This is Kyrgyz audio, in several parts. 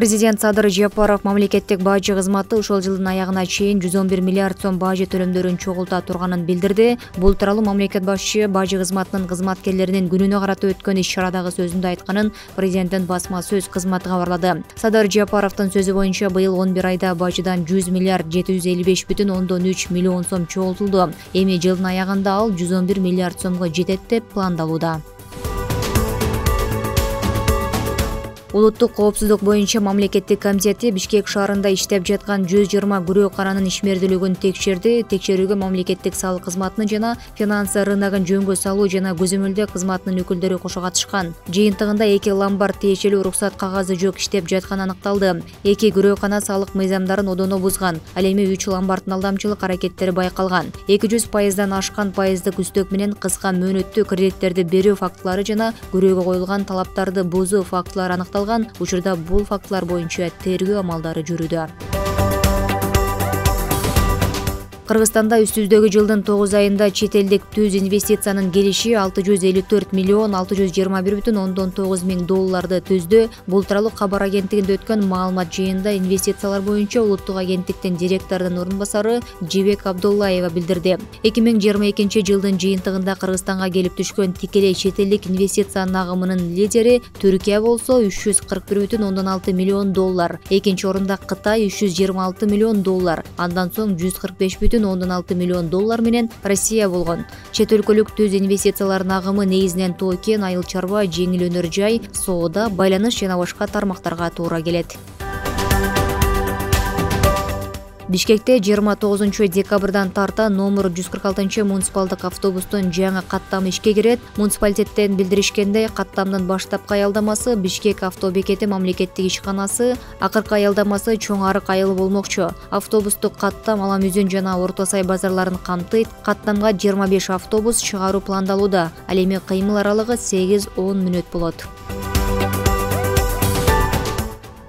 Президент Садыр Жапаров мамлекеттик бажы кызматы ушул жылдын аягына чейин 111 миллиард сом бажы төлөмдөрүн чогулта турганын билдирди. Бул тууралуу мамлекет башчы бажы кызматынын кызматкерлеринин күнүнө карата өткөн иш-чарадагы сөзүндө айтканын президенттин басма сөз кызматы кабарлады. Садыр Жапаровдун сөзү боюнча быйыл 11 айда бажыдан 100 миллиард 755,3 миллион сом чогултулду. Эми жылдын аягында ал 111 миллиард сомго жетет деп пландалууда. Улуттук коопсуздук боюнча мамлекеттик комитети Бишкек шаарында иштеп жаткан 120 күрөө каранын ишмердүүлүгүн текшерди. Текшерүүгө мамлекеттик салык кызматынын жана финансы рыногун жөнгө салуу жана көзөмөлдөө кызматынын өкүлдөрү кошо катышкан. Жыйынтыгында 2 ломбард тиешелүү уруксат кагазы жок иштеп жатканы аныкталды. 2 күрөөкана салык мыйзамдарын одоно бузган. Ал эми 3 ломбарддын алдамчылык аракеттери байкалган. 200% ашкан пайыздык үстөк менен кыска мөөнөттүү кредиттерди берүү фактылары жана күрөөгө коюлган талаптарды бузуу фактылары аныкталган. Учурда бул фактылар боюнча тергөө амалдары жүрүүдө. Кыргызстанда үстүздөгү жылдын 9 айында чет элдик түз инвестициянын келиши 654 миллион 621,9 миң долларды түздү. Бул тууралуу кабар агенттигинде өткөн маалымат жыйынында инвестициялар боюнча улуттук агенттиктин директорунун орун басары Жибек Абдуллаева билдирди. 2022 жылдын жыйынтыгында Кыргызстанга келип түшкөн тикелей чет элдик инвестициянын агымынын лидери Түркия болсо 341,6 миллион доллар. Экинчи орунда Кытай 326 миллион доллар. Андан соң 145,6 миллион доллар менен Россия болгон. Чет өлкөлүк түз инвестициялардын агымы негизинен тоо кен, айыл чарба, жеңил өнөр жай, соода, байланыш жана башка тармактарга туура келет. Бишкекте 29 декабрдан тарта номер 146 муниципалдык автобустун жаңы каттамы ишке кирет. Муниципалитеттен билдиришкендей, каттамдын баштапкы аялдамасы Бишкек автобекети мамлекеттик ишканасы, акыркы аялдамасы Чоң Арык айылы болмокчу. Автобустук каттам Ала Мүзүн жана Орто Сай базарларын камтыйт. Каттамга 25 автобус чыгаруу пландалууда. Ал эми кыймыл аралыгы 8-10 мүнөт болот.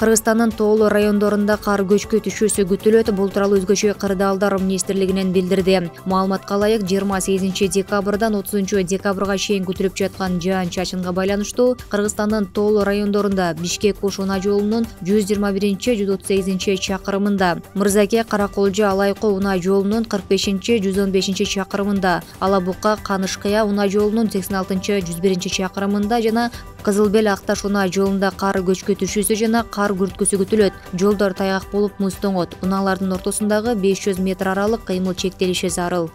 Кыргызстандын тоолуу райондорунда кар көчкү түшүүсү күтүлөт. Бул тууралуу өзгөчө кырдаалдар министрлигинен билдирди. Маалыматка ылайык 28 декабрдан 30 декабрга чейин күтүлүп жаткан жаан-чачынга байланыштуу Кыргызстандын тоолуу райондорунда Бишкек-Ош унаа жолунун 121-138 чакырымында, Мырзаке Караколжо Алайкы унаа жолунун 45-115 чакырымында, Алабука Канышкыя унаа жолунун 86-101 чакырымында жана Кызылбел Акташ унаа жолунда кар көчкү түшүүсү жана кар күрткүсү күтүлөт. Жолдор тайгак болуп муз тоңот. Унаалардын ортосундагы 500 метр аралык кыймыл чектелиши зарыл.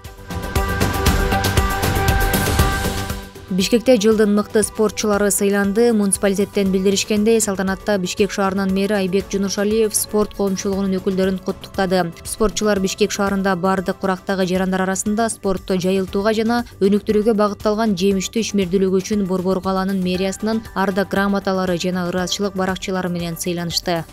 Бишкекте жылдын мыкты спортчулары сыйланды. Муниципалитеттен билдиришкендей, салтанатта Бишкек шаарынын мэри Айбек Жунушалиев спорт коомчулугунун өкүлдөрүн куттуктады. Спортчулар Бишкек шаарында бардык курактагы жарандар арасында спортто жайылтууга жана өнүктүрүүгө багытталган жемиштүү ишмердүүлүгү үчүн Борбор калаанын мэриясынын ардак грамоталары жана ыраазчылык баракчалары менен сыйланышты.